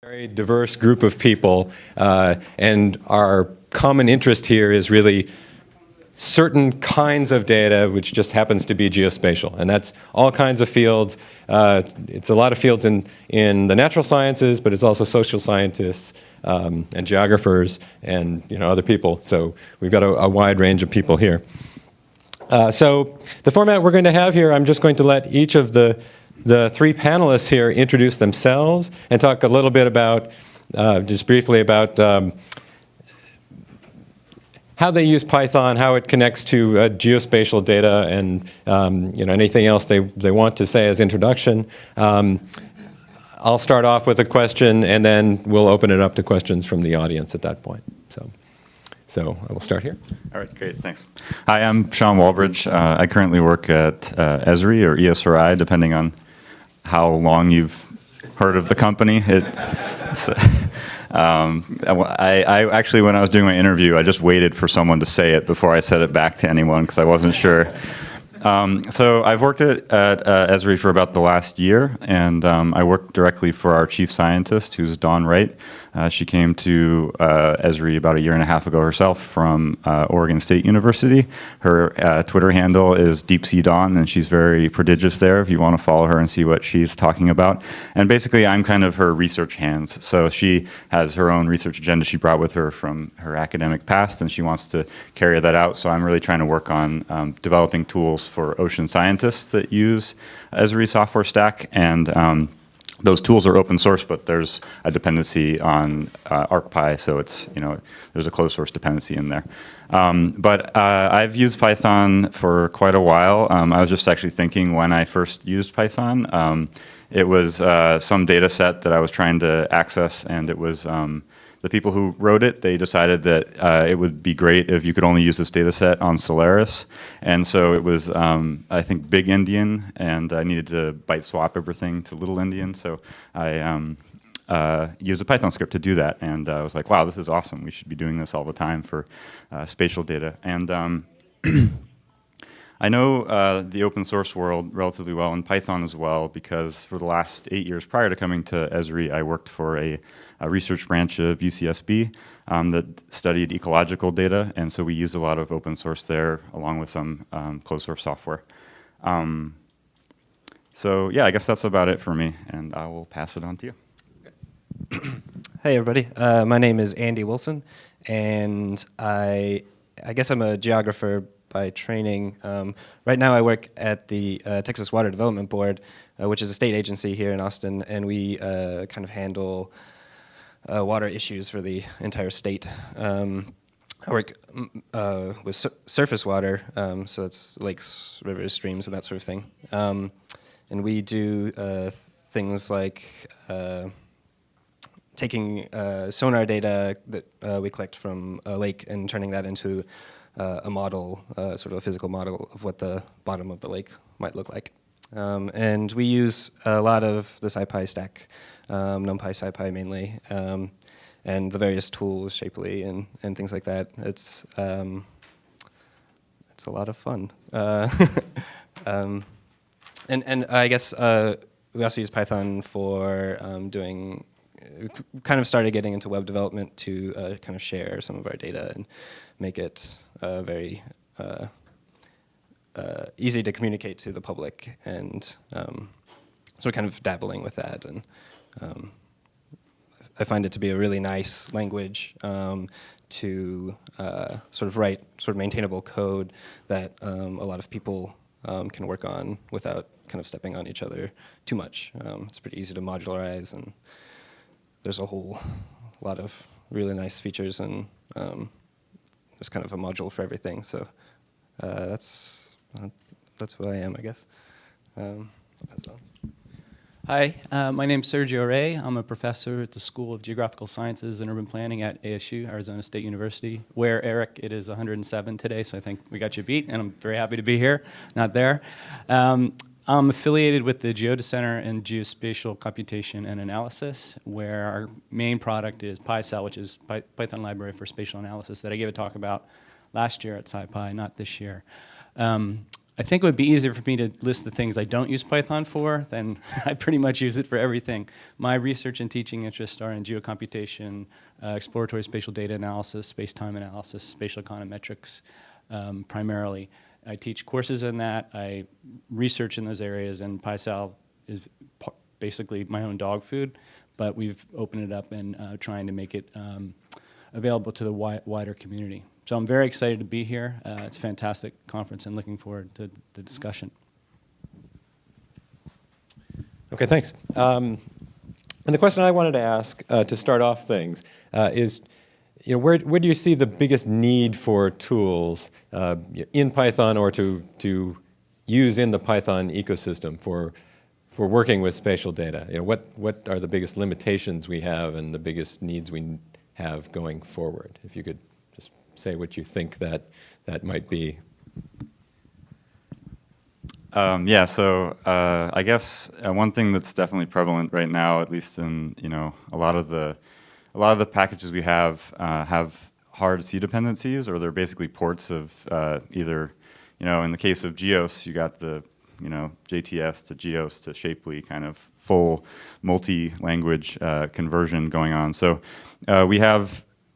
Very diverse group of people, and our common interest here is really certain kinds of data, which just happens to be geospatial, and that's all kinds of fields. It's a lot of fields in the natural sciences, but it's also social scientists and geographers and other people. So we've got a wide range of people here. So the format we're going to have here, I'm just going to let each of the three panelists here introduce themselves and talk a little bit about, just briefly about how they use Python, how it connects to geospatial data, and anything else they want to say as introduction. I'll start off with a question, and then we'll open it up to questions from the audience at that point. So I will start here. All right, great, thanks. Hi, I'm Shaun Walbridge. I currently work at ESRI or ESRI, depending on how long you've heard of the company. I actually, when I was doing my interview, I just waited for someone to say it before I said it back to anyone because I wasn't sure. So I've worked at ESRI for about the last year, and I work directly for our chief scientist, who's Dawn Wright. She came to ESRI about 1.5 years ago herself from Oregon State University. Her Twitter handle is DeepSeaDawn, and she's very prodigious there if you want to follow her and see what she's talking about. And basically, I'm kind of her research hands. So she has her own research agenda she brought with her from her academic past, and she wants to carry that out. So I'm really trying to work on developing tools for ocean scientists that use ESRI software stack. And those tools are open source, but there's a dependency on Arcpie, so it's there's a closed source dependency in there. But I've used Python for quite a while. I was just actually thinking when I first used Python, it was some data set that I was trying to access, and it was the people who wrote it, they decided that it would be great if you could only use this data set on Solaris. And so it was, I think, Big Endian, and I needed to byte swap everything to Little Endian. So I used a Python script to do that. And I was like, wow, this is awesome. We should be doing this all the time for spatial data. And I know the open source world relatively well, and Python as well, because for the last 8 years prior to coming to ESRI, I worked for a research branch of UCSB that studied ecological data, and so we used a lot of open source there, along with some closed source software. So yeah, I guess that's about it for me, and I will pass it on to you. Hey everybody, my name is Andy Wilson, and I guess I'm a geographer by training. Right now I work at the Texas Water Development Board, which is a state agency here in Austin, and we kind of handle water issues for the entire state. I work with surface water, so it's lakes, rivers, streams, and that sort of thing. And we do things like taking sonar data that we collect from a lake and turning that into a model, sort of a physical model of what the bottom of the lake might look like. And we use a lot of the SciPy stack, NumPy, SciPy mainly, and the various tools, Shapely and things like that. It's a lot of fun. And I guess we also use Python for doing, kind of started getting into web development to kind of share some of our data and make it very easy to communicate to the public, and so we're kind of dabbling with that. And I find it to be a really nice language to sort of write sort of maintainable code that a lot of people can work on without kind of stepping on each other too much. It's pretty easy to modularize, and there's a whole lot of really nice features, and there's kind of a module for everything. So that's who I am, I guess. I'll pass it on. Hi, my name's Sergio Ray. I'm a professor at the School of Geographical Sciences and Urban Planning at ASU, Arizona State University, where, Eric, it is 107 today, so I think we got you beat, and I'm very happy to be here, not there. I'm affiliated with the Geoda Center in Geospatial Computation and Analysis, where our main product is Pycelle, which is Python library for spatial analysis that I gave a talk about last year at SciPy, not this year. I think it would be easier for me to list the things I don't use Python for, then I pretty much use it for everything. My research and teaching interests are in geocomputation, exploratory spatial data analysis, space-time analysis, spatial econometrics, primarily. I teach courses in that, I research in those areas, and Pycelle is basically my own dog food, but we've opened it up and trying to make it available to the wider community. So I'm very excited to be here. It's a fantastic conference and looking forward to the discussion. Okay, thanks. And the question I wanted to ask to start off things is, where do you see the biggest need for tools in Python or to use in the Python ecosystem for working with spatial data? What are the biggest limitations we have and the biggest needs we have going forward? If you could just say what you think that might be. Yeah, so I guess one thing that's definitely prevalent right now, at least in a lot of the packages we have hard C dependencies, or they're basically ports of either, in the case of GEOS, you got the JTS to GEOS to Shapely kind of full multi-language conversion going on. So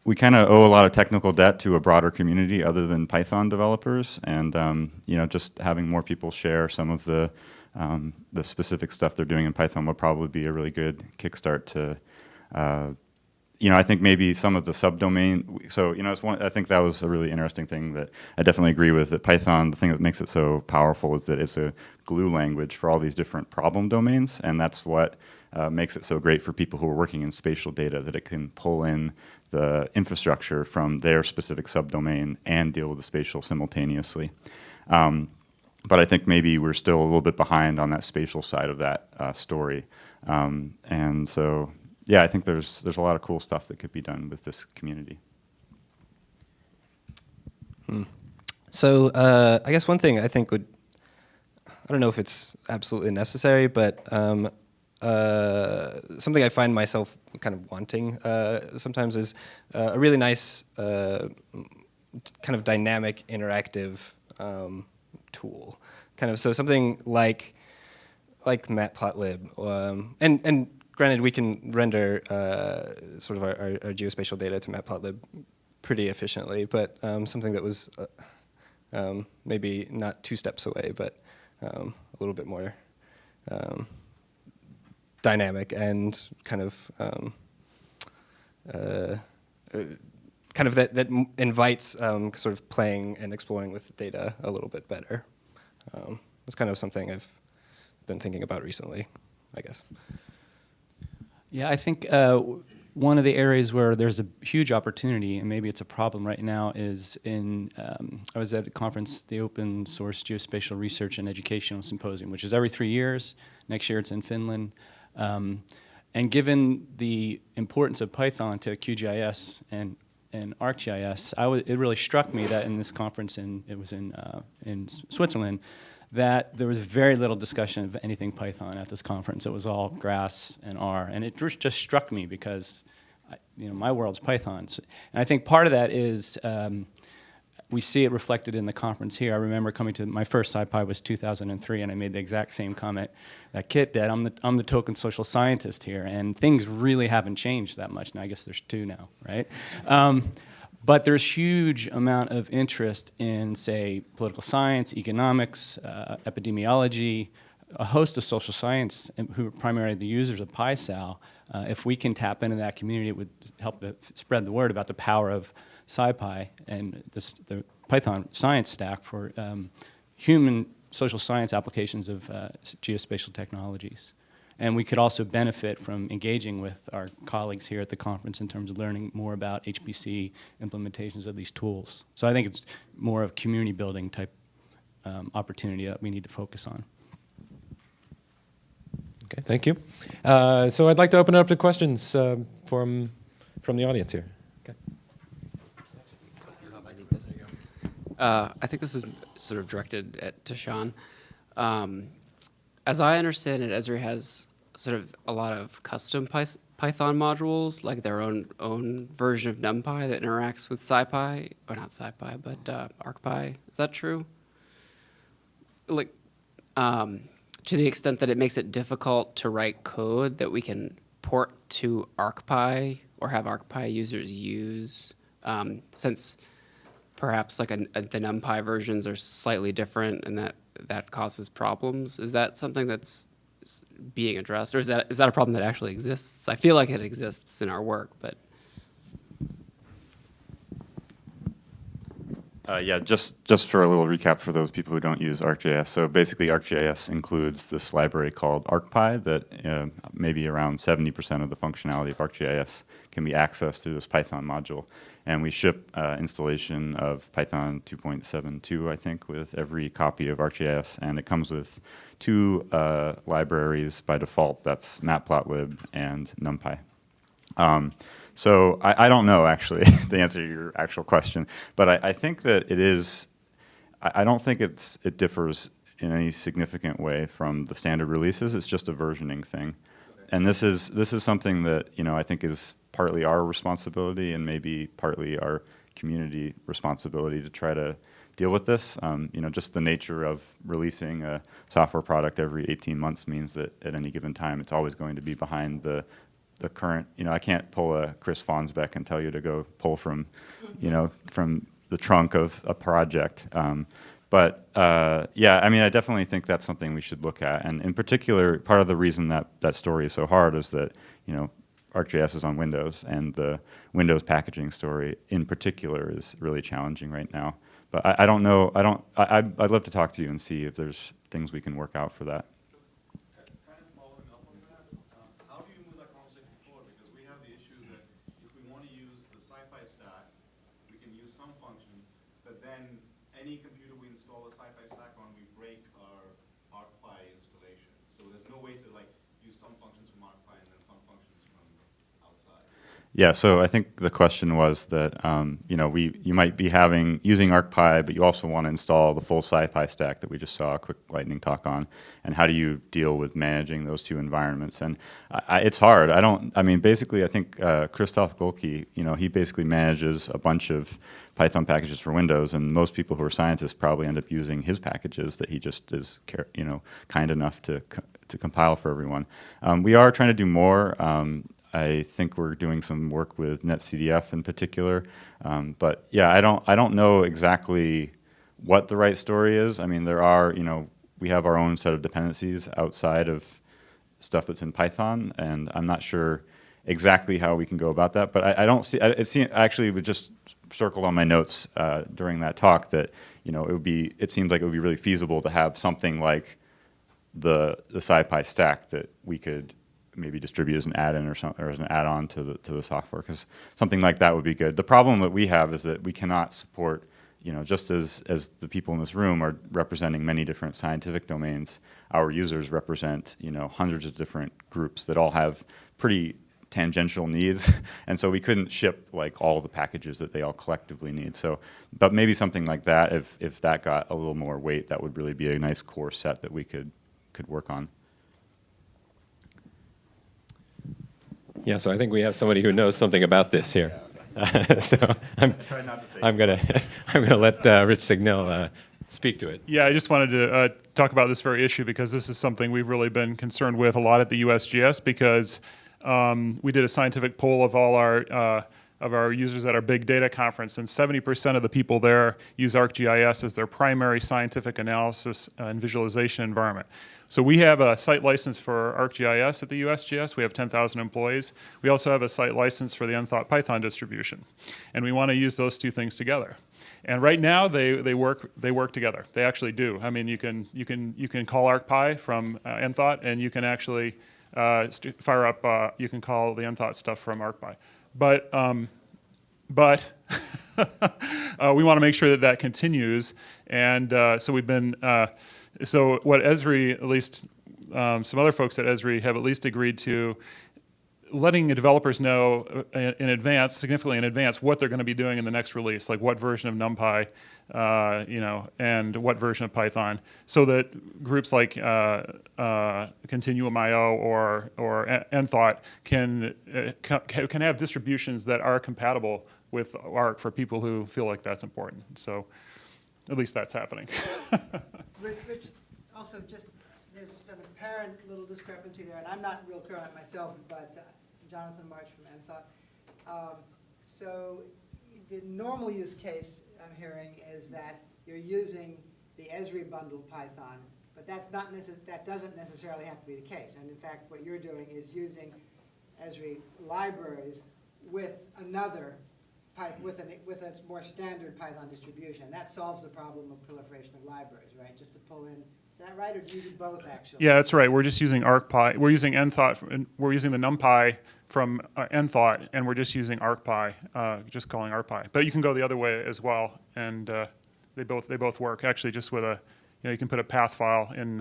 we kind of owe a lot of technical debt to a broader community other than Python developers, and just having more people share some of the specific stuff they're doing in Python would probably be a really good kickstart to. I think maybe some of the subdomain. So I think that was a really interesting thing that I definitely agree with. That Python, the thing that makes it so powerful is that it's a glue language for all these different problem domains, and that's what makes it so great for people who are working in spatial data, that it can pull in the infrastructure from their specific subdomain and deal with the spatial simultaneously. But I think maybe we're still a little bit behind on that spatial side of that story. And so, yeah, I think there's a lot of cool stuff that could be done with this community. So I guess one thing I think I don't know if it's absolutely necessary, but something I find myself kind of wanting sometimes is a really nice kind of dynamic interactive tool. So something like Matplotlib, and granted we can render sort of our geospatial data to Matplotlib pretty efficiently, but something that was maybe not 2 steps away, but a little bit more dynamic and kind of that invites sort of playing and exploring with data a little bit better. It's kind of something I've been thinking about recently, I guess. Yeah, I think one of the areas where there's a huge opportunity, and maybe it's a problem right now, is in, I was at a conference, the Open Source Geospatial Research and Educational Symposium, which is every 3 years. Next year it's in Finland. And given the importance of Python to QGIS and ArcGIS, it really struck me that in this conference, it was in Switzerland, that there was very little discussion of anything Python at this conference. It was all GRASS and R, and it just struck me because my world's Python. And I think part of that is we see it reflected in the conference here. I remember coming to my first SciPy was 2003, and I made the exact same comment that Kit did. I'm the token social scientist here, and things really haven't changed that much. Now I guess there's 2 now, right? But there's huge amount of interest in, say, political science, economics, epidemiology, a host of social science, who are primarily the users of Pycelle. If we can tap into that community, it would help spread the word about the power of SciPy and the Python science stack for human social science applications of geospatial technologies. And we could also benefit from engaging with our colleagues here at the conference in terms of learning more about HPC implementations of these tools. So I think it's more of community building type opportunity that we need to focus on. Okay, thank you. So I'd like to open it up to questions from the audience here. Okay. I think this is sort of directed to Shaun. As I understand it, ESRI has sort of a lot of custom Python modules, like their own version of NumPy that interacts with SciPy, or not SciPy, but Arcpie. Is that true? like, to the extent that it makes it difficult to write code that we can port to Arcpie or have Arcpie users use, since perhaps like the NumPy versions are slightly different and that causes problems. Is that something that's being addressed, or is that a problem that actually exists? I feel like it exists in our work, but. Yeah, just for a little recap for those people who don't use ArcGIS. So basically, ArcGIS includes this library called Arcpie that maybe around 70% of the functionality of ArcGIS can be accessed through this Python module. And we ship installation of Python 2.72, I think, with every copy of ArcGIS. And it comes with two libraries by default. That's Matplotlib and NumPy. So I don't know, actually, to answer your actual question. But I think that it is, I don't think it differs in any significant way from the standard releases. It's just a versioning thing. And this is something that, I think is partly our responsibility and maybe partly our community responsibility to try to deal with this. Just the nature of releasing a software product every 18 months means that at any given time, it's always going to be behind the current, I can't pull a Chris Fonsbeck and tell you to go pull from, from the trunk of a project. Yeah, I definitely think that's something we should look at. And in particular, part of the reason that story is so hard is that, ArcGIS is on Windows, and the Windows packaging story in particular is really challenging right now. But I don't know, I'd love to talk to you and see if there's things we can work out for that. Any computer we install a SciPy stack on, we break our Arcpie installation. So there's no way to use some functions from Arcpie and then some functions from outside. Yeah, so I think the question was that you might be using Arcpie, but you also want to install the full SciPy stack that we just saw a quick lightning talk on. And how do you deal with managing those two environments? And it's hard. Basically, I think Christoph Golke, he basically manages a bunch of Python packages for Windows, and most people who are scientists probably end up using his packages that he just is, kind enough to compile for everyone. We are trying to do more. I think we're doing some work with NetCDF in particular, but yeah, I don't know exactly what the right story is. There are, we have our own set of dependencies outside of stuff that's in Python, and I'm not sure exactly how we can go about that. But I don't see. Actually, we just circled on my notes during that talk that it seems like it would be really feasible to have something like the SciPy stack that we could maybe distribute as an add-in or as an add-on to the software, because something like that would be good. The problem that we have is that we cannot support, just as the people in this room are representing many different scientific domains, our users represent hundreds of different groups that all have pretty tangential needs, and so we couldn't ship all the packages that they all collectively need. So, but maybe something like that, if that got a little more weight, that would really be a nice core set that we could work on. Yeah, so I think we have somebody who knows something about this here. So I'm gonna let Rich Signell speak to it. Yeah, I just wanted to talk about this very issue because this is something we've really been concerned with a lot at the USGS, because we did a scientific poll of all our users at our big data conference, and 70% of the people there use ArcGIS as their primary scientific analysis and visualization environment. So we have a site license for ArcGIS at the USGS. We have 10,000 employees. We also have a site license for the unthought Python distribution, and we want to use those two things together. And right now they work together. They actually do. You can call Arcpie from Nthought, and you can actually fire up. You can call the Nthought stuff from Arcpie. But we want to make sure that continues, and so we've been. So what ESRI, at least some other folks at ESRI, have at least agreed to, letting the developers know in advance, significantly in advance, what they're going to be doing in the next release, like what version of NumPy, and what version of Python, so that groups like Continuum.io or Nthought can have distributions that are compatible with Arc for people who feel like that's important. So at least that's happening. Rich, also just, there's an apparent little discrepancy there, and I'm not real clear on it myself, but Jonathan March from NTHOT. So the normal use case I'm hearing is that you're using the ESRI bundled Python, but that doesn't necessarily have to be the case. And in fact, what you're doing is using ESRI libraries with another with a more standard Python distribution. That solves the problem of proliferation of libraries, right? Just to pull in. Is that right, or do you do both actually? Yeah, that's right. We're just using Arcpie. We're using NTHOT. We're using the NumPy from NTHOT, and we're just using Arcpie, just calling Arcpie. But you can go the other way as well, and they both work. Actually, just with you can put a path file in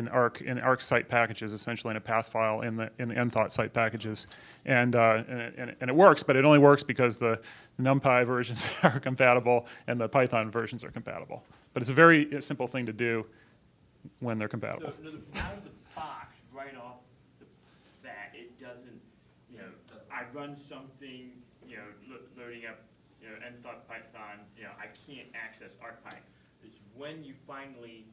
Arc site packages, essentially in a path file in the NTHOT site packages, and it works. But it only works because the NumPy versions are compatible and the Python versions are compatible. But it's a very simple thing to do when they're compatible. So out of the box, right off the bat, it doesn't, I run something, loading up, NTHOT Python, I can't access Arcpie. It's when you finally,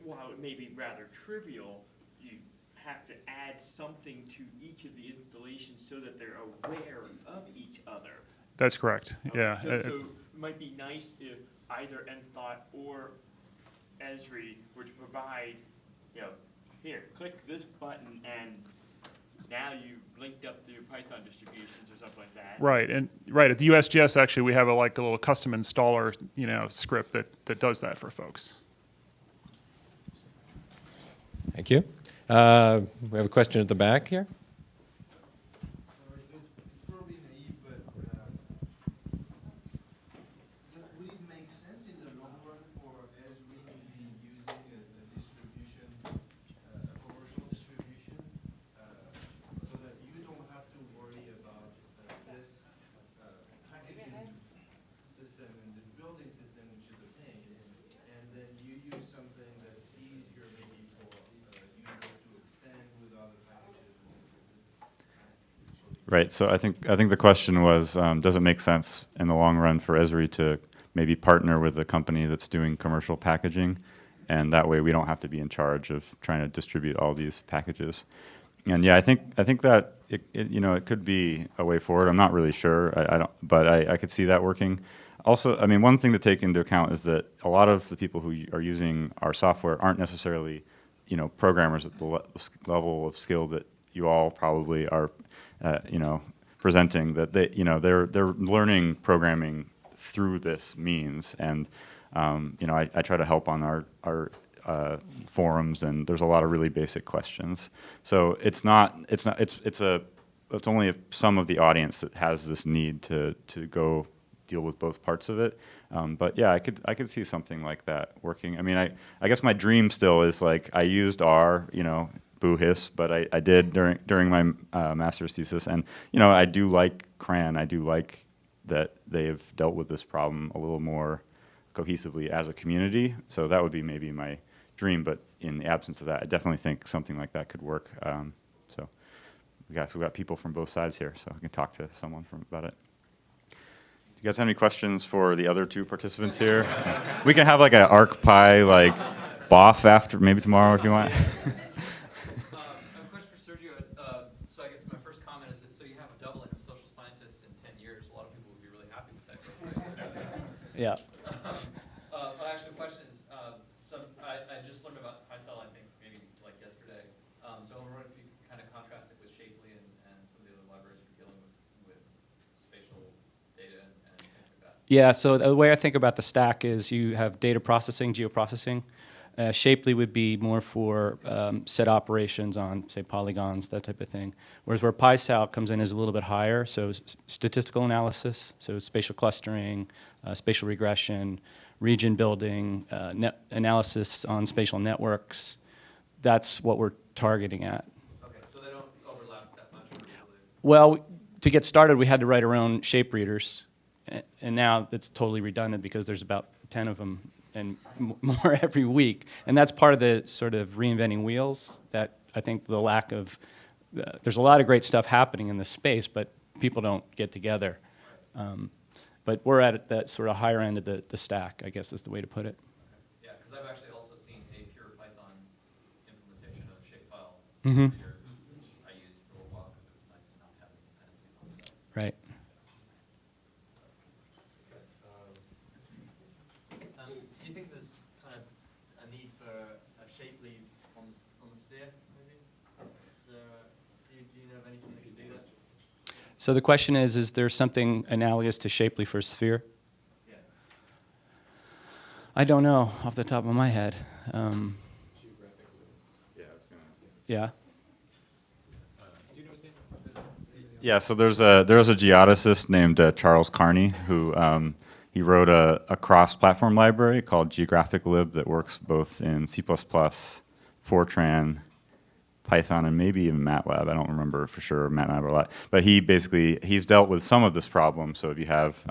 while it may be rather trivial, you have to add something to each of the installations so that they're aware of each other. That's correct. Okay, Yeah. So it might be nice if either NTHOT or ESRI were to provide, here, click this button and now you've linked up to your Python distributions or something like that. Right, and right at the USGS, actually, we have a little custom installer, script that does that for folks. Thank you. We have a question at the back here. It's probably naive, but would it make sense in the long run for ESRI to be using a distribution, a commercial distribution, so that you don't have to worry about this packaging system and this building system, which is a pain, and then you use something that's easier maybe for users to extend with other packages. Right. So I think the question was, does it make sense in the long run for ESRI to maybe partner with a company that's doing commercial packaging, and that way we don't have to be in charge of trying to distribute all these packages? And yeah, I think that it could be a way forward. I'm not really sure. But I could see that working. Also, I mean, one thing to take into account is that a lot of the people who are using our software aren't necessarily, programmers at the level of skill that you all probably are, presenting. That they're learning programming through this means, and I try to help on our forums, and there's a lot of really basic questions. So it's only some of the audience that has this need to go deal with both parts of it. But yeah, I could see something like that working. I mean, I guess my dream still is I used R, boo hiss, but I did during my master's thesis, and I do like CRAN. I do like that they've dealt with this problem a little more cohesively as a community. So that would be maybe my dream, but in the absence of that, I definitely think something like that could work. So we've got people from both sides here, so I can talk to someone about it. Do you guys have any questions for the other two participants here? We can have an Arcpie BOF after, maybe tomorrow if you want. I have a question for Sergio. So I guess my first comment is that so you have a doubling of social scientists in 10 years. A lot of people would be really happy with that growth rate. Yeah. But actually, the question is, so I just learned about Pycelle, I think, maybe yesterday. So I wonder if you kind of contrast it with Shapely and some of the other libraries you're dealing with spatial data and things like that. Yeah, so the way I think about the stack is you have data processing, geoprocessing. Shapely would be more for set operations on, say, polygons, that type of thing. Whereas where Pycelle comes in is a little bit higher, so statistical analysis, so spatial clustering, spatial regression, region building, analysis on spatial networks. That's what we're targeting at. Okay, so they don't overlap that much? Well, to get started, we had to write our own shape readers, and now it's totally redundant because there's about 10 of them and more every week. And that's part of the sort of reinventing wheels that I think the lack of, there's a lot of great stuff happening in this space, but people don't get together. But we're at that sort of higher end of the stack, I guess is the way to put it. Yeah, because I've actually also seen a pure Python implementation of shapefile Mhm. configure, which I used for a while because it was nice to not have dependencies on stuff. Right. Do you think there's kind of a need for a Shapely on the sphere, maybe? Do you know of anything that could do that? So the question is there something analogous to Shapely for Sphere? Yeah. I don't know off the top of my head. Yeah. Yeah, so there's a geodesist named Charles Carney who he wrote a cross-platform library called GeographicLib that works both in C++, Fortran, Python, and maybe even MATLAB. I don't remember for sure MATLAB a lot, but he's dealt with some of this problem. So if you have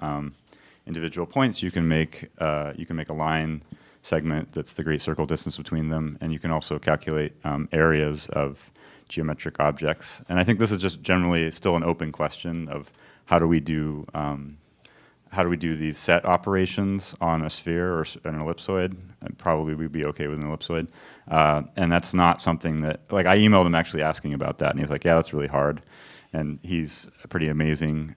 individual points, you can make a line segment that's the great circle distance between them, and you can also calculate areas of geometric objects. And I think this is just generally still an open question of how do we do these set operations on a sphere or an ellipsoid. And probably we'd be okay with an ellipsoid. And that's not something that, like I emailed him actually asking about that, and he was like, yeah, that's really hard. And he's a pretty amazing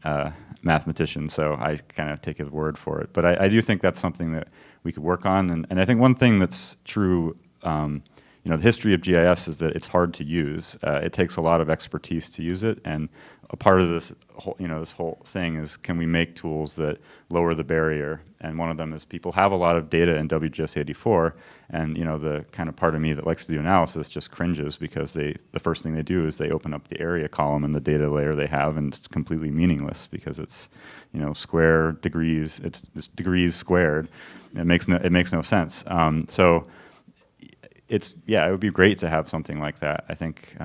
mathematician, so I kind of take his word for it. But I do think that's something that we could work on. And I think one thing that's true, the history of GIS is that it's hard to use. It takes a lot of expertise to use it, and a part of this whole thing is, can we make tools that lower the barrier? And one of them is people have a lot of data in WGS 84, and the kind of part of me that likes to do analysis just cringes because the first thing they do is they open up the area column and the data layer they have, and it's completely meaningless because it's square degrees, it's degrees squared. It makes no sense. So it would be great to have something like that. I think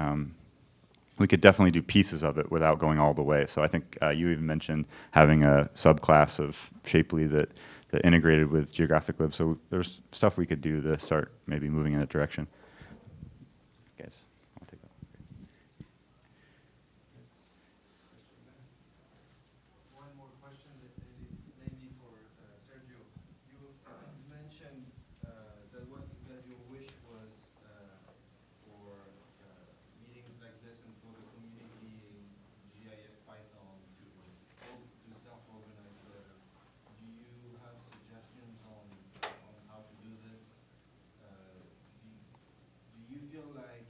we could definitely do pieces of it without going all the way. So I think you even mentioned having a subclass of Shapely that integrated with GeographicLib. So there's stuff we could do to start maybe moving in that direction. Guys, I'll take that. One more question, and it's mainly for Sergio. You mentioned that your wish was for meetings like this and for the community in GIS Python to self-organize better. Do you have suggestions on how to do this? Do you feel like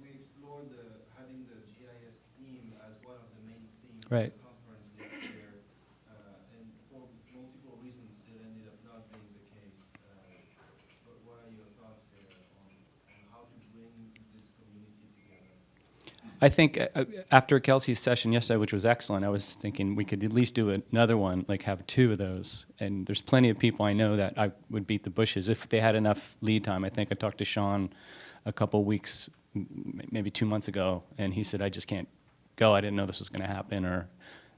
we explored having the GIS theme as one of the main themes Right. of the conference this year, and for multiple reasons it ended up not being the case. But what are your thoughts there on how to bring this community together? I think after Kelsey's session yesterday, which was excellent, I was thinking we could at least do another one, like have 2 of those. And there's plenty of people I know that I would beat the bushes if they had enough lead time. I think I talked to Shaun a couple weeks, maybe 2 months ago, and he said, I just can't go. I didn't know this was going to happen, or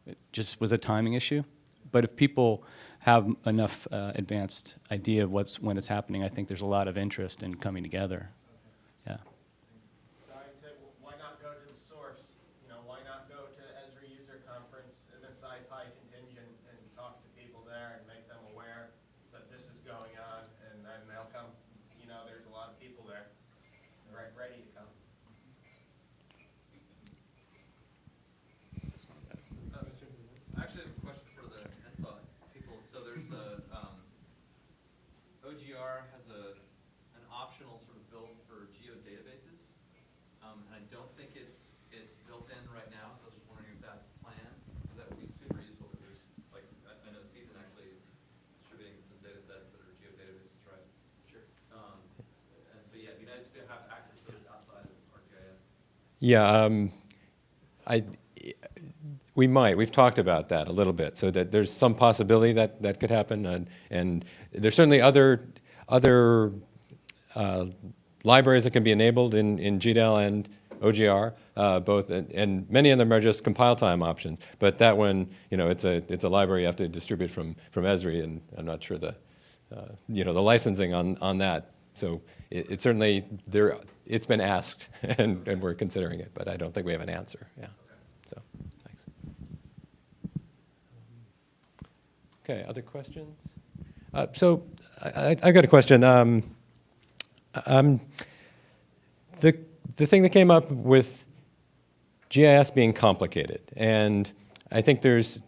it just was a timing issue. But if people have enough advanced idea of when it's happening, I think there's a lot of interest in coming together. Yeah. So I'd say, why not go to the source? Why not go to ESRI user conference, the SciPy contingent, and talk to people there and make them aware that this is going on, and then they'll come. There's a lot of people there, ready to come. I actually have a question for the NFA people. So there's OGR has an optional sort of build for geodatabases, and I don't think it's built in right now. So I was just wondering if that's planned, because that would be super useful. Because there's I know Season actually is distributing some data sets that are geodatabases, right? Sure. And so yeah, it'd be nice to have access to those outside of ArcGIS. Yeah, we've talked about that a little bit, so that there's some possibility that could happen, and there's certainly other libraries that can be enabled in GDAL and OGR, both, and many of them are just compile time options. But that one, it's a library you have to distribute from ESRI, and I'm not sure the licensing on that. So it's certainly there. It's been asked, and we're considering it, but I don't think we have an answer. Yeah. So thanks. Okay, other questions? So I got a question. The thing that came up with GIS being complicated, and I think there's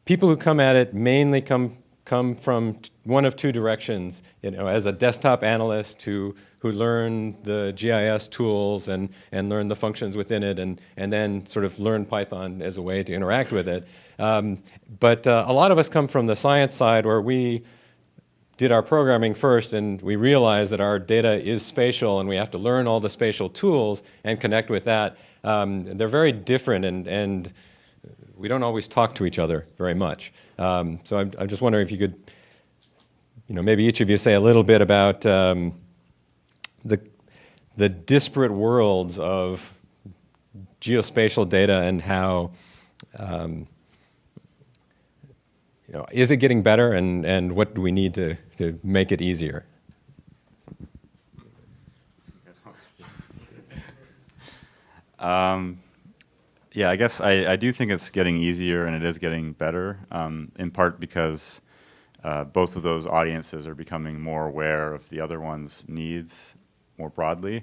people who come at it mainly come from one of two directions. As a desktop analyst who learn the GIS tools and learn the functions within it, and then sort of learn Python as a way to interact with it. But a lot of us come from the science side, where we did our programming first, and we realized that our data is spatial, and we have to learn all the spatial tools and connect with that. They're very different, and we don't always talk to each other very much. So I'm just wondering if you could, maybe each of you say a little bit about the disparate worlds of geospatial data and how, is it getting better, and what do we need to make it easier? Yeah, I guess I do think it's getting easier, and it is getting better, in part because both of those audiences are becoming more aware of the other one's needs more broadly.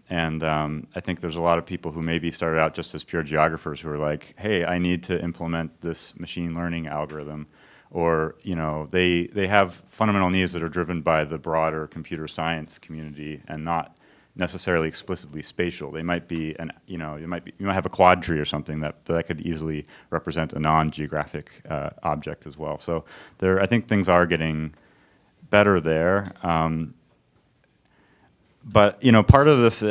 And I think there's a lot of people who maybe started out just as pure geographers who are like, hey, I need to implement this machine learning algorithm. Or they have fundamental needs that are driven by the broader computer science community and not necessarily explicitly spatial. They might be you might have a quad tree or something that could easily represent a non-geographic object as well. So I think things are getting better there. But part of this,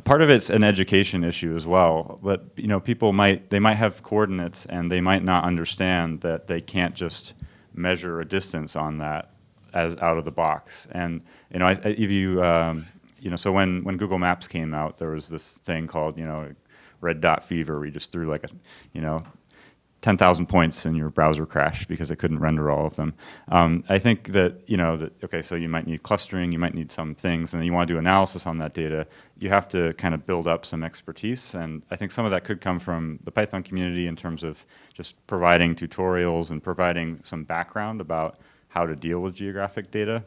part of it's an education issue as well. But people might have coordinates, and they might not understand that they can't just measure a distance on that as out of the box. And if you so when Google Maps came out, there was this thing called red dot fever, where you just threw like 10,000 points and your browser crashed because it couldn't render all of them. I think that, okay, so you might need clustering, you might need some things, and then you want to do analysis on that data. You have to kind of build up some expertise, and I think some of that could come from the Python community in terms of just providing tutorials and providing some background about how to deal with geographic data.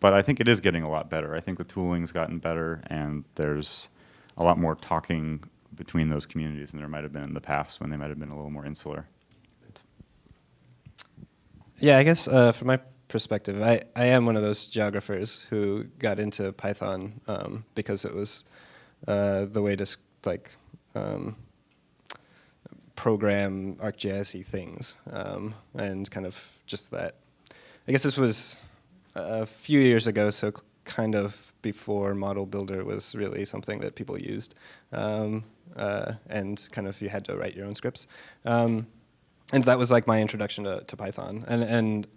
But I think it is getting a lot better. I think the tooling's gotten better, and there's a lot more talking between those communities than there might have been in the past, when they might have been a little more insular. Yeah, I guess from my perspective, I am one of those geographers who got into Python because it was the way to program ArcGIS-y things, and kind of just that. I guess this was a few years ago, so kind of before Model Builder was really something that people used, and kind of you had to write your own scripts. And that was like my introduction to Python. And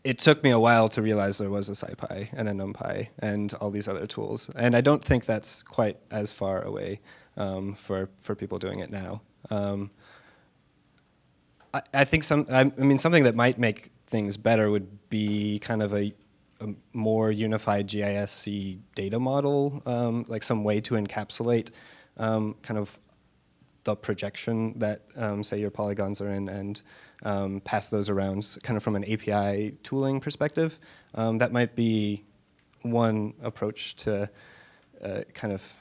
it took me a while to realize there was a SciPy and a NumPy and all these other tools. And I don't think that's quite as far away for people doing it now. I think something that might make things better would be kind of a more unified GIS-y data model, like some way to encapsulate kind of the projection that, say, your polygons are in, and pass those around kind of from an API tooling perspective. That might be one approach to kind of,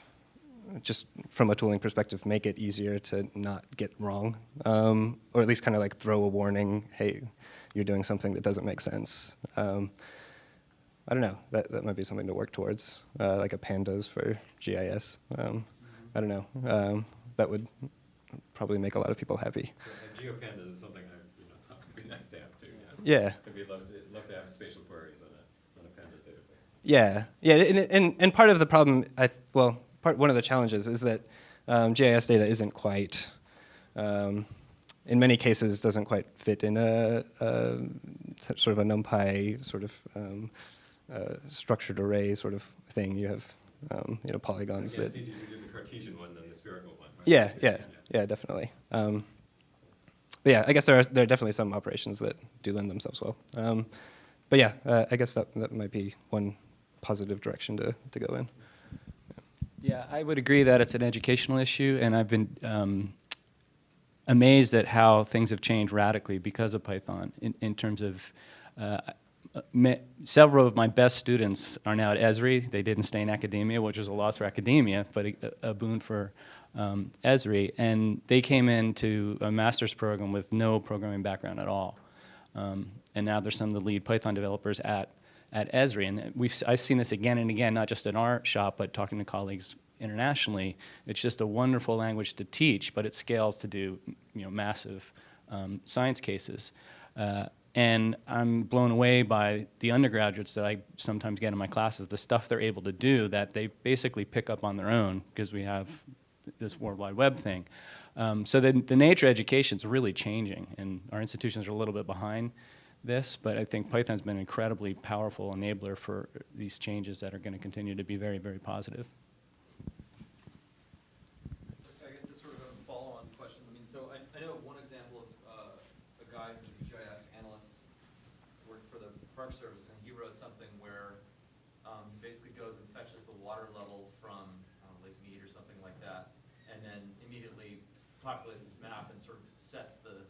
just from a tooling perspective, make it easier to not get wrong, or at least kind of like throw a warning, hey, you're doing something that doesn't make sense. I don't know, that might be something to work towards, like a pandas for GIS. I don't know, that would probably make a lot of people happy. And GeoPandas is something I thought would be nice to have too. Yeah. We'd love to have spatial queries on a pandas database. Yeah, and part of the problem, one of the challenges is that GIS data isn't quite, in many cases, doesn't quite fit in a sort of a NumPy sort of structured array sort of thing. You have polygons that. It's easier to do the Cartesian one than the spherical one. Right? Yeah, definitely. But yeah, I guess there are definitely some operations that do lend themselves well. But yeah, I guess that might be one positive direction to go in. Yeah, I would agree that it's an educational issue, and I've been amazed at how things have changed radically because of Python in terms of several of my best students are now at ESRI. They didn't stay in academia, which was a loss for academia, but a boon for ESRI. And they came into a master's program with no programming background at all. And now they're some of the lead Python developers at ESRI. And I've seen this again and again, not just in our shop, but talking to colleagues internationally. It's just a wonderful language to teach, but it scales to do massive science cases. And I'm blown away by the undergraduates that I sometimes get in my classes, the stuff they're able to do that they basically pick up on their own because we have this World Wide Web thing. So the nature of education is really changing, and our institutions are a little bit behind this, but I think Python's been an incredibly powerful enabler for these changes that are going to continue to be very, very positive. I guess it's sort of a follow-on question. I mean, so I know one example of a guy who's a GIS analyst worked for the Park Service, and he wrote something where he basically goes and fetches the water level from Lake Mead or something like that, and then immediately populates this map and sort of sets the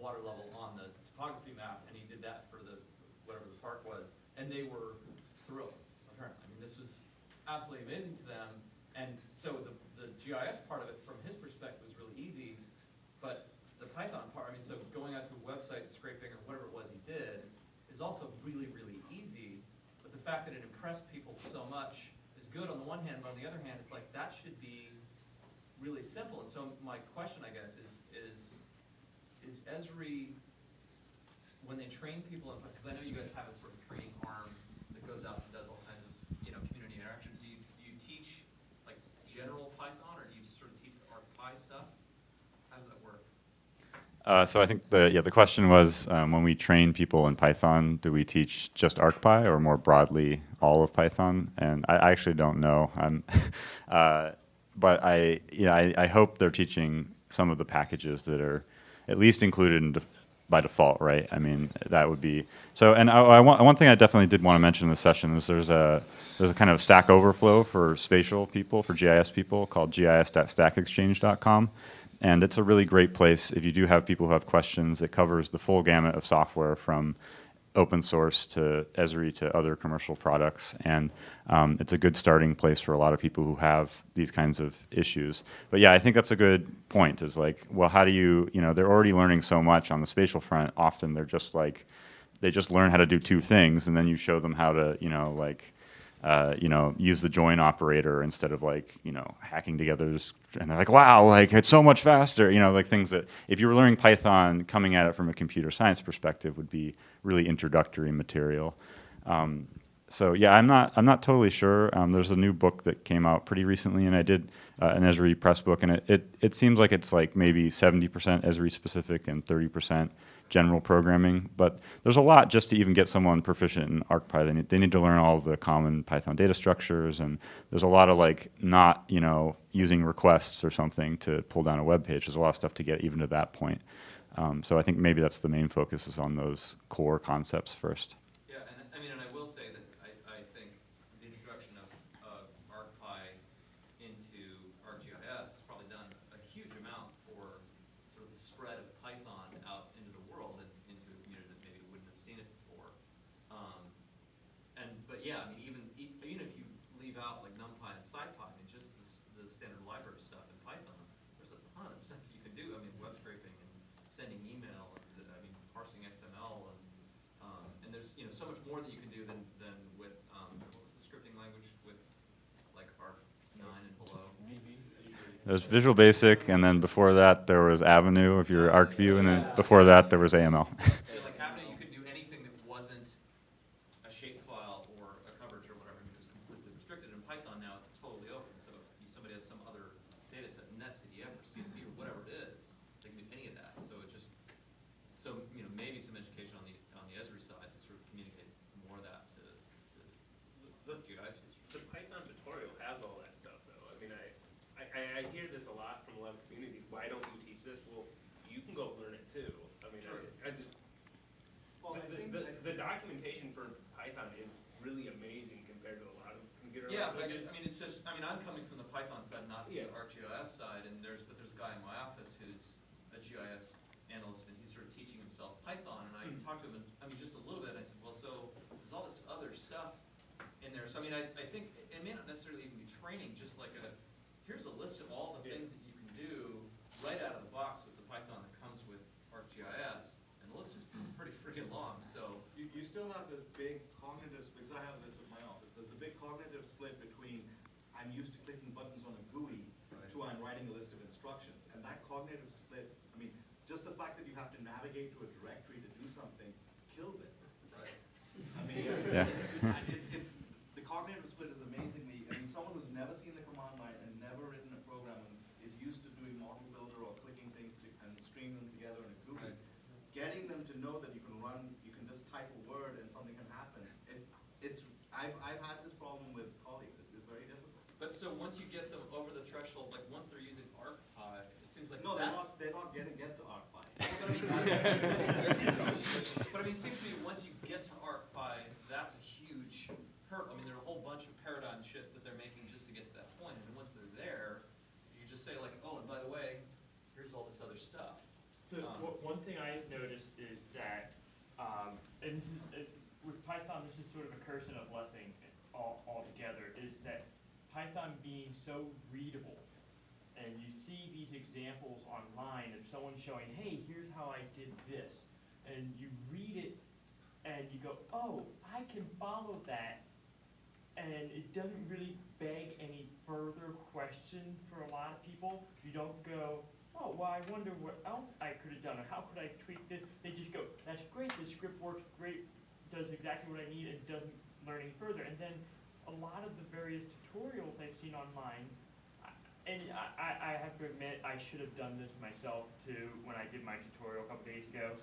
water level on the topography map, and he did that for the whatever the park was, and they were thrilled, apparently. I mean, this was absolutely amazing to them, and so the GIS part of it, from his perspective, was really easy, but the Python part, I mean, so going out to a website, scraping, or whatever it was he did, is also really, really easy, but the fact that it impressed people so much is good on the one hand, but on the other hand, it's like, that should be really simple. And so my question, I guess, is ESRI, when they train people, because I know you guys have a sort of training arm that goes out and does all kinds of community interaction. Do you teach like general Python, or do you just sort of teach the Arcpie stuff? How does that work? So I think the question was, when we train people in Python, do we teach just Arcpie or more broadly all of Python? And I actually don't know. But I hope they're teaching some of the packages that are at least included by default, right? I mean, that would be so. And one thing I definitely did want to mention in this session is there's a kind of Stack Overflow for spatial people, for GIS people, called gis.stackexchange.com. And it's a really great place if you do have people who have questions. It covers the full gamut of software from open source to ESRI to other commercial products. And it's a good starting place for a lot of people who have these kinds of issues. But yeah, I think that's a good point, is like, well, how do you, they're already learning so much on the spatial front. Often they're just like, they just learn how to do two things, and then you show them how to, use the join operator instead of hacking together, and they're like, wow, it's so much faster. Things that if you were learning Python, coming at it from a computer science perspective would be really introductory material. So yeah, I'm not totally sure. There's a new book that came out pretty recently, and I did an ESRI press book, and it seems like it's like maybe 70% ESRI specific and 30% general programming, but there's a lot just to even get someone proficient in Arcpie. They need to learn all of the common Python data structures, and there's a lot of not using requests or something to pull down a web page. There's a lot of stuff to get even to that point. So I think maybe that's the main focus, is on those core concepts first. Yeah, and I mean, and I will say that I think the introduction of Arcpie into ArcGIS has probably done a huge amount for sort of the spread of Python out into the world and into a community that maybe wouldn't have seen it before. But yeah, I mean, even if you leave out like NumPy and SciPy, I mean, just the standard library stuff in Python, there's a ton of stuff you can do. I mean, web scraping and sending email, and parsing XML, and there's so much more that you can do than with what was the scripting language with like Arc9 and below. There's Visual Basic, and then before that there was Avenue if you're ArcView, and then before that there was AML. Like Avenue, you could do anything that wasn't a shapefile or a coverage or whatever. It was completely restricted. In Python now it's totally open. So if somebody has some other data set, NetCDF or CSV or whatever it is, they can do any of that. So it just maybe some education on the ESRI side to sort of communicate more of that to the GIS users. The Python tutorial has all that stuff, though. I mean, I hear this a lot from a lot of communities. Why don't you teach this? Well, you can go learn it too. I mean, sure. The documentation for Python is really amazing compared to a lot of computer Yeah, languages. I guess, I mean, it's just, I mean, I'm coming from the Python side, not from Yeah. the ArcGIS side, and there's a guy in my office who's a GIS analyst, and he's sort of teaching himself Python, and I talked to him, I mean, just a little bit, and I said, well, so there's all this other stuff in there. So, I mean, I think it may not necessarily even be training, just like here's a list of all the things that you can do right out of the box with the Python that comes with ArcGIS, and the list is pretty freaking long, so. You still have this big cognitive, because I have this at my office, there's a big cognitive split between I'm used to clicking buttons on a GUI to I'm writing a list of instructions. And that cognitive split, I mean, just the fact that you have to navigate to a directory to do something kills it. Right. I mean, Yeah. it's the cognitive split is amazingly, I mean, someone who's never seen the command line and never written a program and is used to doing model builder or clicking things and stringing them together in a GUI, Right. getting them to know that you can just type a word and something can happen. I've had this problem with colleagues. It's very difficult. But so once you get them over the threshold, like once they're using Arcpie, it seems like No, that's. they're not getting get to Arcpie. But I mean, it seems to me once you get to Arcpie, that's a huge hurdle. I mean, there are a whole bunch of paradigm shifts that they're making just to get to that point. And then once they're there, you just say like, oh, and by the way, here's all this other stuff. So one thing I've noticed is that, and with Python, this is sort of a curse and a blessing altogether, is that Python being so readable, and you see these examples online of someone showing, hey, here's how I did this, and you read it, and you go, oh, I can follow that, and it doesn't really beg any further question for a lot of people. You don't go, oh, well, I wonder what else I could have done, or how could I tweak this? They just go, that's great, this script works great, does exactly what I need, and doesn't learn any further. And then a lot of the various tutorials I've seen online, and I have to admit, I should have done this myself too when I did my tutorial a couple days ago.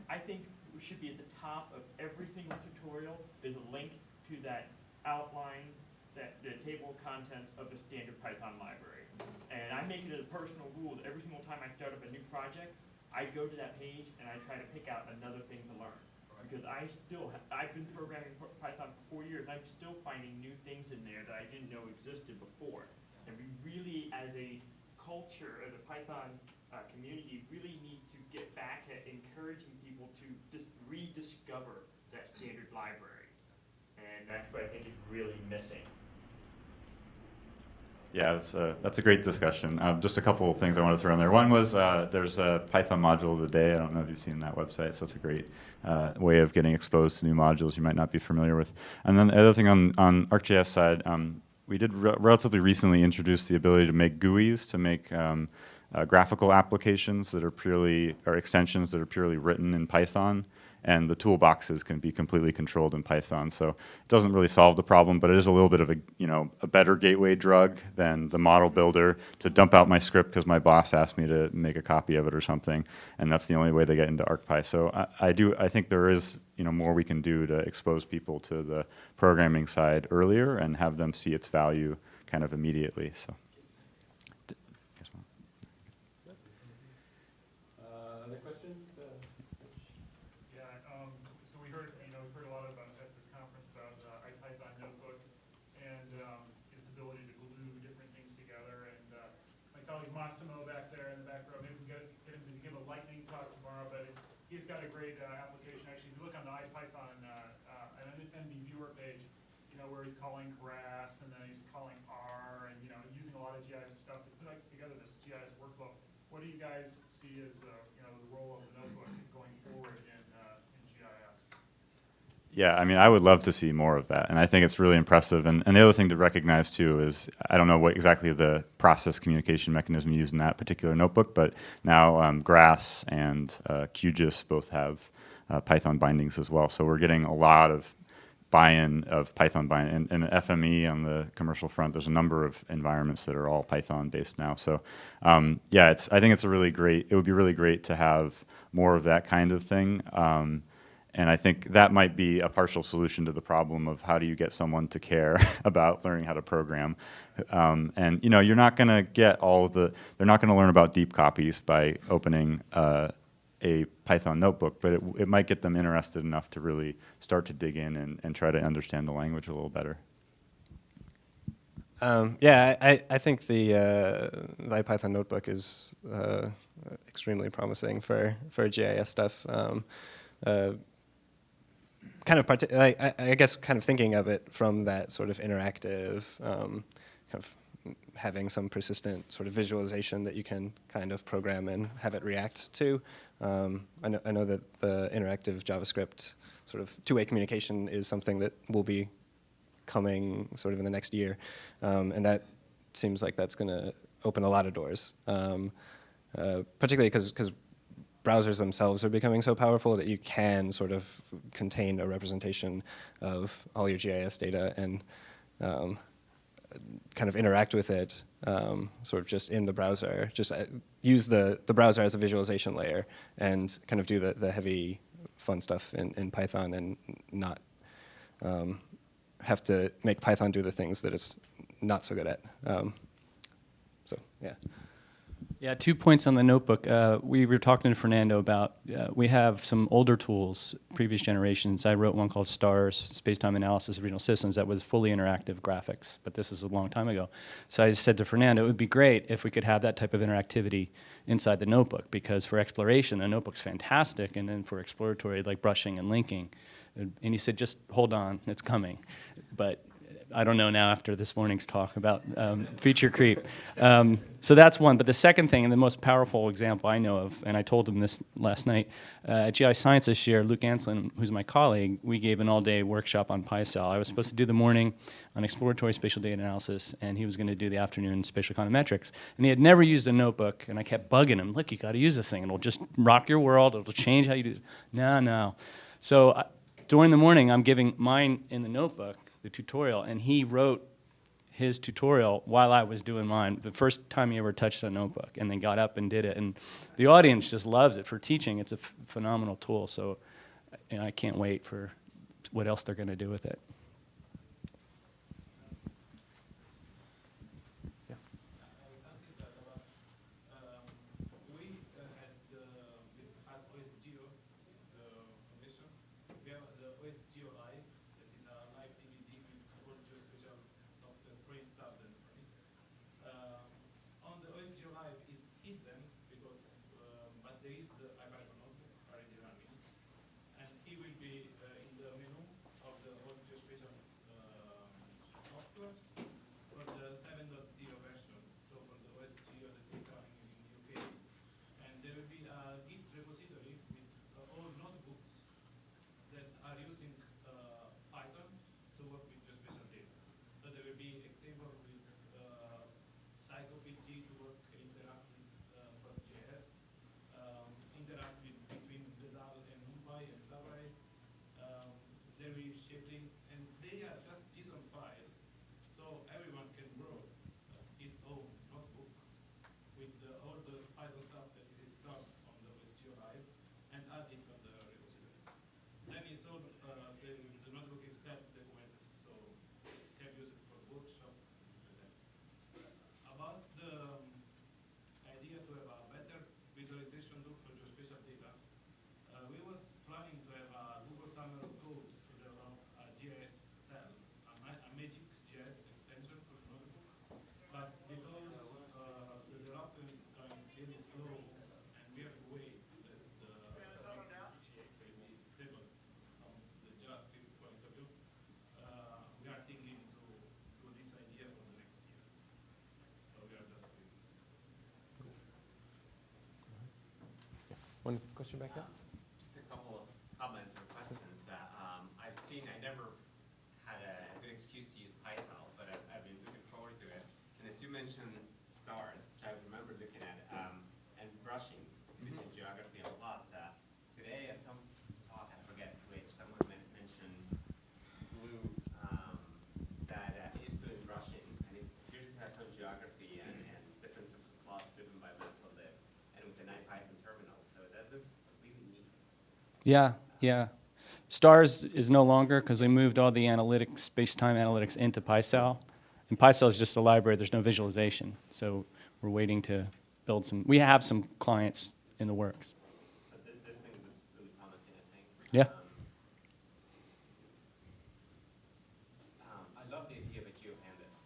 I think we should be at the top of every single tutorial. There's a link to that outline, the table of contents of the standard Python library. And I make it a personal rule that every single time I start up a new project, I go to that page and I try to pick out another thing to learn. Because I've been programming Python for 4 years, I'm still finding new things in there that I didn't know existed before. And we really, as a culture, as a Python community, really need to get back at encouraging people to just rediscover that standard library. And that's what I think is really missing. Yeah, that's a great discussion. Just a couple of things I want to throw in there. One was there's a Python module of the day. I don't know if you've seen that website, so that's a great way of getting exposed to new modules you might not be familiar with. And then the other thing on ArcGIS side, we did relatively recently introduce the ability to make GUIs, to make graphical applications that are purely, or extensions that are purely written in Python. And the toolboxes can be completely controlled in Python. So it doesn't really solve the problem, but it is a little bit of a better gateway drug than the model builder to dump out my script because my boss asked me to make a copy of it or something, and that's the only way they get into Arcpie. So I think there is more we can do to expose people to the programming side earlier and have them see its value kind of immediately. So. Other questions? Yeah, so we heard, we've heard a lot about at this conference about IPython notebook and its ability to glue different things together. And my colleague Massimo back there in the back row, maybe we can get him to give a lightning talk tomorrow, but he's got a great application. Actually, if you look on the IPython NB viewer page, where he's calling grass and then he's calling R and using a lot of GIS stuff to put together this GIS workflow. What do you guys see as the role of the notebook going forward in GIS? Yeah, I mean, I would love to see more of that, and I think it's really impressive. And the other thing to recognize too is I don't know what exactly the process communication mechanism used in that particular notebook, but now Grass and QGIS both have Python bindings as well. So we're getting a lot of buy-in of Python buy-in. And FME on the commercial front, there's a number of environments that are all Python-based now. So yeah, I think it's it would be really great to have more of that kind of thing. And I think that might be a partial solution to the problem of how do you get someone to care about learning how to program. And you're not going to get they're not going to learn about deep copies by opening a Python notebook, but it might get them interested enough to really start to dig in and try to understand the language a little better. Yeah, I think the IPython notebook is extremely promising for GIS stuff. Kind of, I guess, kind of thinking of it from that sort of interactive, kind of having some persistent sort of visualization that you can kind of program and have it react to. I know that the interactive JavaScript sort of two-way communication is something that will be coming sort of in the next year, and that seems like that's going to open a lot of doors, particularly because browsers themselves are becoming so powerful that you can sort of contain a representation of all your GIS data and kind of interact with it sort of just in the browser. Just use the browser as a visualization layer and kind of do the heavy fun stuff in Python and not have to make Python do the things that it's not so good at. So, yeah. Yeah, 2 points on the notebook. We were talking to Fernando about, we have some older tools, previous generations. I wrote one called STARS, Space-Time Analysis of Regional Systems, that was fully interactive graphics, but this was a long time ago. So I said to Fernando, it would be great if we could have that type of interactivity inside the notebook, because for exploration, the notebook's fantastic, and then for exploratory, like brushing and linking. And he said, just hold on, it's coming. But I don't know now after this morning's talk about feature creep. So that's one. But the second thing, and the most powerful example I know of, and I told him this last night, at GI Science this year, Luke Anslin, who's my colleague, we gave an all-day workshop on Pycelle. I was supposed to do the morning on exploratory spatial data analysis, and he was going to do the afternoon spatial econometrics. And he had never used a notebook, and I kept bugging him, look, you got to use this thing. It'll just rock your world. It'll change how you do it. No. So during the morning, I'm giving mine in the notebook, the tutorial, and he wrote his tutorial while I was doing mine, the first time he ever touched a notebook, and then got up and did it. And the audience just loves it. For teaching, it's a phenomenal tool. So I can't wait for what else they're going to do with it. One question back there? Just a couple of comments or questions. I've seen, I never had a good excuse to use Pycelle, but I've been looking forward to it. And as you mentioned stars, which I remember looking at, and brushing, which in geography a lot. Today at some talk, I forget which, someone mentioned Blue that is doing brushing, and it appears to have some geography and differences of plots driven by vertical lift, and with an IPython terminal. So that looks really neat. Yeah. STARS is no longer, because we moved all the analytics, space-time analytics into Pycelle. And Pycelle is just a library. There's no visualization. So we're waiting to build some. We have some clients in the works. But this thing looks really promising, I think. Yeah. I love the idea of a GeoPandas.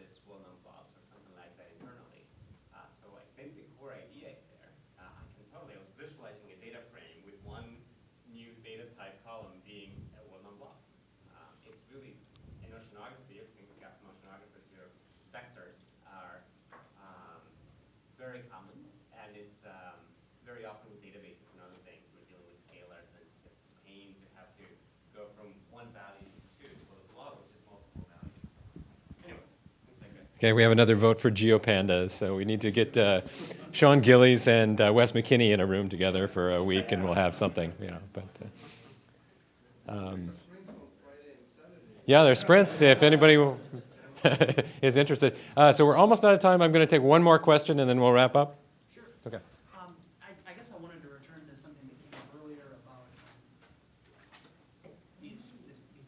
access well-known blobs or something like that internally. So I think the core idea is there. I can totally, I was visualizing a data frame with one new data type column being a well-known blob. It's really, in oceanography, I think we've got some oceanographers here, vectors are very common, and it's very often with databases and other things, we're dealing with scalars, and it's a pain to have to go from one value to two, well, the blob was just multiple values. Anyways, things like that. Okay, we have another vote for GeoPandas, so we need to get Shaun Gillies and Wes McKinney in a room together for a week, and we'll have something, you know. But yeah, there's sprints if anybody is interested. So we're almost out of time. I'm going to take one more question, and then we'll wrap up. Sure. Okay. I guess I wanted to return to something that came up earlier about these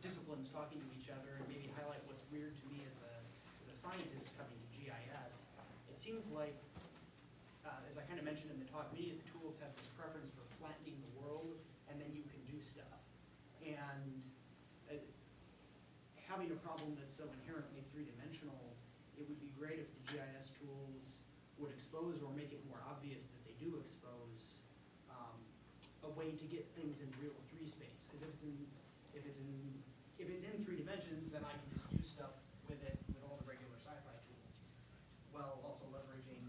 disciplines talking to each other, and maybe highlight what's weird to me as a scientist coming to GIS. It seems like, as I kind of mentioned in the talk, many of the tools have this preference for flattening the world, and then you can do stuff. And having a problem that's so inherently three-dimensional, it would be great if the GIS tools would expose or make it more obvious that they do expose a way to get things in real 3 space. Because if it's in 3 dimensions, then I can just do stuff with it with all the regular SciPy tools, while also leveraging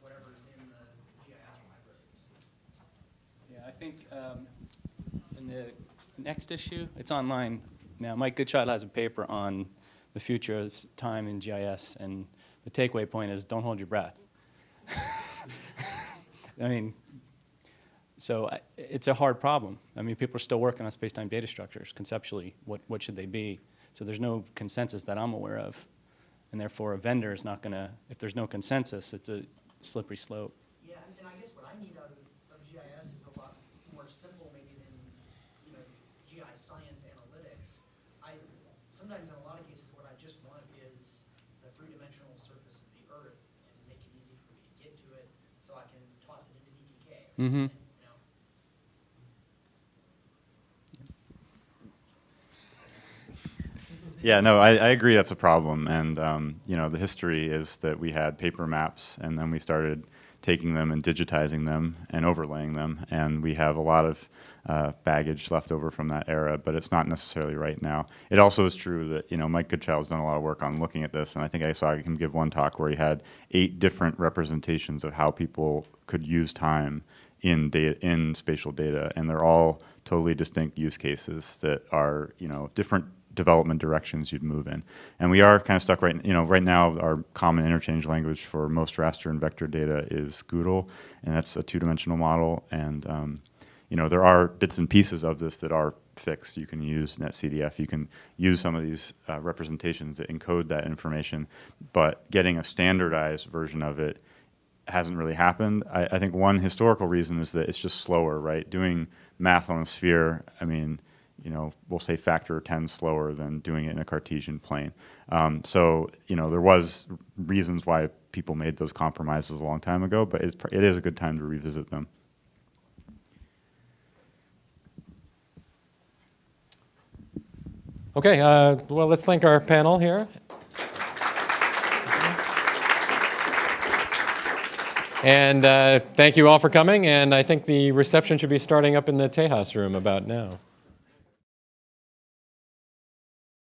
whatever's in the GIS libraries. Yeah, I think in the next issue, it's online now. Mike Goodchild has a paper on the future of time in GIS, and the takeaway point is don't hold your breath. I mean, so it's a hard problem. I mean, people are still working on space-time data structures conceptually. What should they be? So there's no consensus that I'm aware of, and therefore a vendor is not going to, if there's no consensus, it's a slippery slope. Yeah, and I guess what I need out of GIS is a lot more simple maybe than, you know, GI science analytics. Sometimes in a lot of cases what I just want is the 3-dimensional surface of the Earth and make it easy for me to get to it so I can toss it into BTK. Mm-hmm. You know? Yeah, no, I agree that's a problem. And, you know, the history is that we had paper maps, and then we started taking them and digitizing them and overlaying them. And we have a lot of baggage left over from that era, but it's not necessarily right now. It also is true that, you know, Mike Goodchild's done a lot of work on looking at this, and I think I saw him give one talk where he had 8 different representations of how people could use time in spatial data, and they're all totally distinct use cases that are, you know, different development directions you'd move in. And we are kind of stuck right now our common interchange language for most raster and vector data is Goodle, and that's a 2-dimensional model. And you know, there are bits and pieces of this that are fixed. You can use NetCDF, you can use some of these representations that encode that information, but getting a standardized version of it hasn't really happened. I think one historical reason is that it's just slower, right? Doing math on a sphere, I mean, you know, we'll say factor 10 slower than doing it in a Cartesian plane. So, you know, there was reasons why people made those compromises a long time ago, but it is a good time to revisit them. Okay, well, let's thank our panel here. And thank you all for coming, and I think the reception should be starting up in the Tejas room about now.